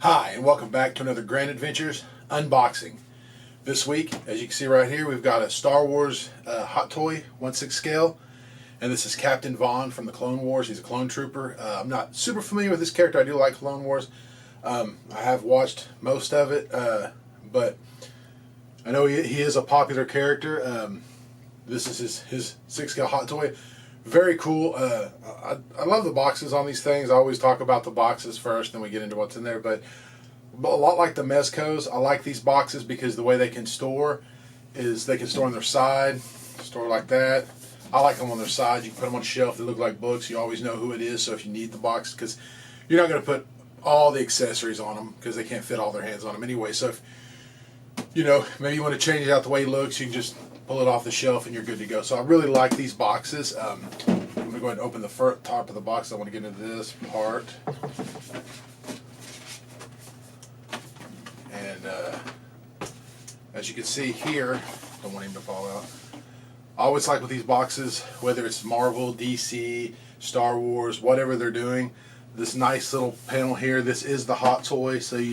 Hi, and welcome back to another Grand Adventures unboxing. This week, as you can see right here, we've got a Star Wars Hot Toy 1/6 scale, and this is Captain Vaughn from the Clone Wars. He's a clone trooper. I'm not super familiar with this character. I do like Clone Wars. I have watched most of it, but I know he is a popular character. This is his 6 scale Hot Toy. Very cool. I love the boxes on these things. I always talk about the boxes first, then we get into what's in there. But a lot like the Mezcos, I like these boxes because the way they can store is they can store on their side, store like that. I like them on their side. You can put them on a shelf. They look like books. You always know who it is. So if you need the box, because you're not going to put all the accessories on them because they can't fit all their hands on them anyway. So if maybe you want to change it out the way it looks, you can just pull it off the shelf and you're good to go. So I really like these boxes. I'm going to go ahead and open the top of the box. I want to get into this part. And as you can see here, don't want him to fall out. I always like with these boxes, whether it's Marvel, DC, Star Wars, whatever they're doing, this nice little panel here. This is the Hot Toy. So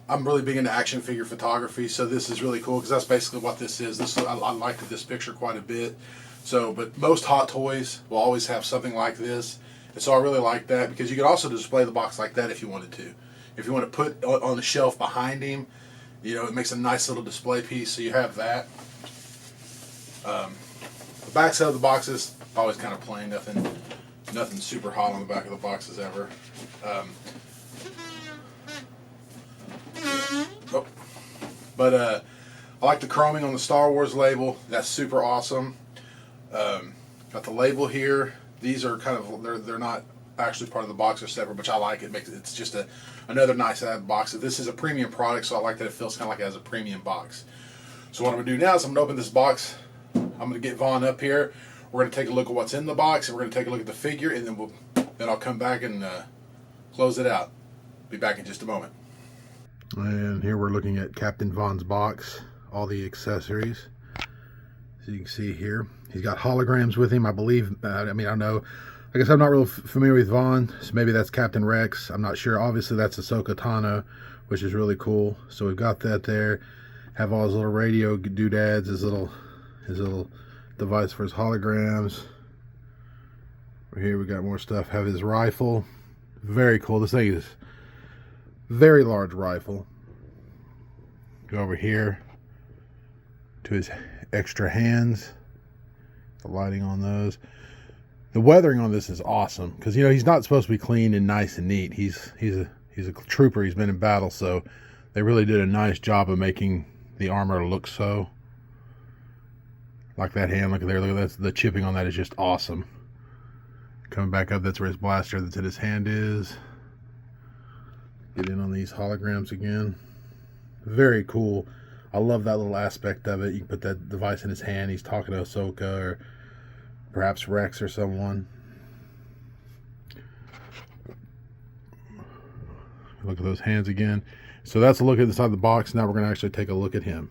I'm really big into action figure photography, so this is really cool because that's basically what this is. I liked this picture quite a bit. So, but most Hot Toys will always have something like this, and so I really like that because you can also display the box like that if you wanted to. If you want to put on the shelf behind him, it makes a nice little display piece. So you have that. The back side of the boxes always kind of plain, nothing super hot on the back of the boxes ever. But I like the chroming on the Star Wars label. That's super awesome. Got the label here. These are kind of they're not actually part of the box. They're separate, which I like. It's just another nice add box. This is a premium product, so I like that it feels kind of like it has a premium box. So what I'm gonna do now is I'm gonna open this box. I'm gonna get Vaughn up here. We're gonna take a look at what's in the box, and we're gonna take a look at the figure, and then I'll come back and close it out. Be back in just a moment. And here we're looking at Captain Vaughn's box, all the accessories. So you can see here, he's got holograms with him, I believe. I don't know. I guess I'm not real familiar with Vaughn, so maybe that's Captain Rex. I'm not sure. Obviously, that's Ahsoka Tano, which is really cool. So we've got that there. Have all his little radio doodads, his little device for his holograms. Right here we got more stuff. Have his rifle. Very cool. This thing is very large rifle. Go over here to his extra hands. The lighting on those. The weathering on this is awesome because he's not supposed to be clean and nice and neat. He's a trooper. He's been in battle, so they really did a nice job of making the armor look so. Like that hand. Look at there. Look at that. The chipping on that is just awesome. Coming back up, that's where his blaster that's in his hand is. Get in on these holograms again. Very cool. I love that little aspect of it. You can put that device in his hand. He's talking to Ahsoka or perhaps Rex or someone. Look at those hands again. So that's a look at inside the box. Now we're going to actually take a look at him.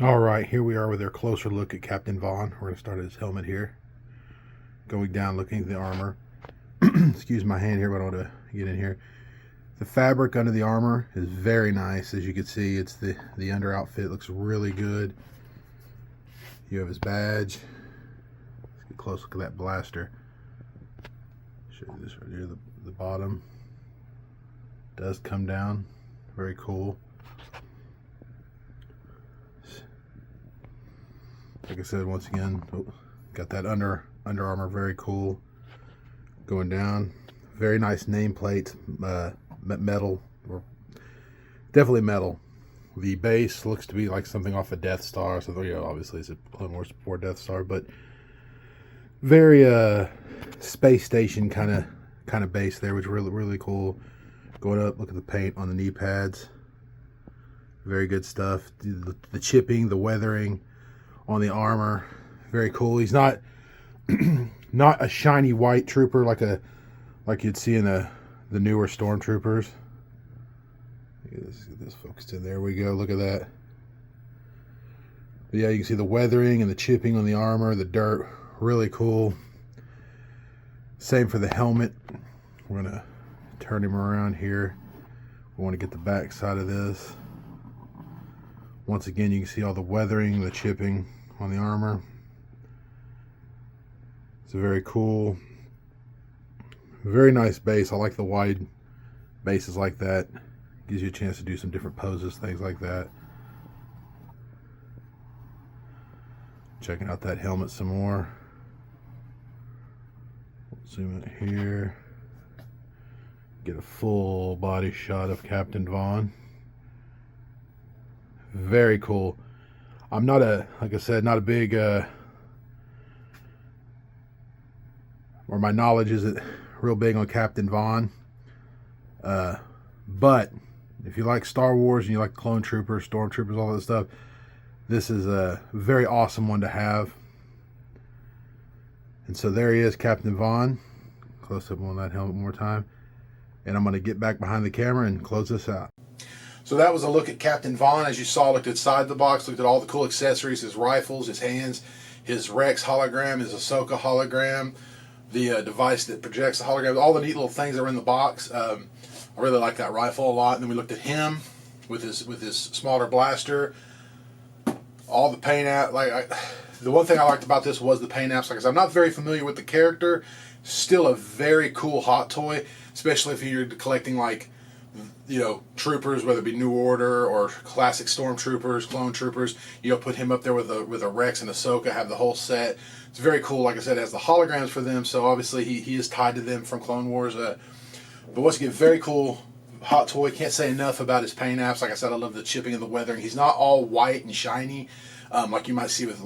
All right, here we are with our closer look at Captain Vaughn. We're going to start at his helmet here. Going down, looking at the armor. Excuse my hand here, but I want to get in here. The fabric under the armor is very nice. As you can see, it's the under outfit looks really good. You have his badge. Let's get a close look at that blaster. Show you this right here. The bottom does come down. Very cool. Like I said, once again, got that under armor. Very cool. Going down. Very nice nameplate. Metal, or definitely metal. The base looks to be like something off a Death Star. So obviously it's a Clone Wars before Death Star, but very space station kind of base there, which is really cool. Going up, look at the paint on the knee pads. Very good stuff. The chipping, the weathering on the armor, very cool. He's not not a shiny white trooper like you'd see in the newer stormtroopers. Get this focused in. There we go. Look at that. But yeah, you can see the weathering and the chipping on the armor, the dirt. Really cool. Same for the helmet. We're gonna turn him around here. We want to get the back side of this. Once again, you can see all the weathering, the chipping on the armor. It's very cool. Very nice base. I like the wide bases like that. Gives you a chance to do some different poses, things like that. Checking out that helmet some more. Zoom in here. Get a full body shot of Captain Vaughn. Very cool. I'm not like I said, not a big, or my knowledge isn't real big on Captain Vaughn. But if you like Star Wars and you like Clone Troopers, Stormtroopers, all that stuff, this is a very awesome one to have. And so there he is, Captain Vaughn. Close up on that helmet one more time. And I'm going to get back behind the camera and close this out. So that was a look at Captain Vaughn. As you saw, looked inside the box, looked at all the cool accessories, his rifles, his hands, his Rex hologram, his Ahsoka hologram, the device that projects the hologram, all the neat little things that are in the box. I really like that rifle a lot. And then we looked at him with his smaller blaster. All the paint apps. The one thing I liked about this was the paint apps. Like I said, I'm not very familiar with the character. Still a very cool hot toy, especially if you're collecting troopers, whether it be New Order or classic Stormtroopers, Clone Troopers. Put him up there with a Rex and Ahsoka, have the whole set. It's very cool. Like I said, it has the holograms for them, so obviously he is tied to them from Clone Wars. But once again, very cool hot toy. Can't say enough about his paint apps. Like I said, I love the chipping and the weathering. He's not all white and shiny like you might see with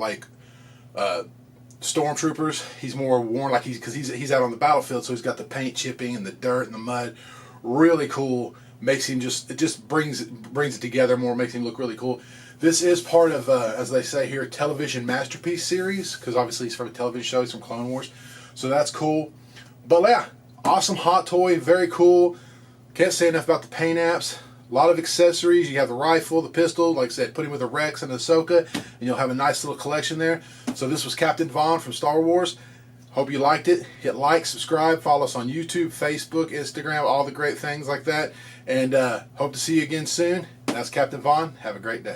Stormtroopers. He's more worn, because he's out on the battlefield, so he's got the paint chipping and the dirt and the mud. Really cool. Makes him brings it together more. Makes him look really cool. This is part of, as they say here, television masterpiece series, because obviously he's from a television show. He's from Clone Wars, so that's cool. But yeah, awesome hot toy, very cool. Can't say enough about the paint apps. A lot of accessories. You have the rifle, the pistol. Like I said, put him with a Rex and Ahsoka, and you'll have a nice little collection there. So this was Captain Vaughn from Star Wars. Hope you liked it. Hit like, subscribe, follow us on YouTube, Facebook, Instagram, all the great things like that. And hope to see you again soon. That's Captain Vaughn. Have a great day.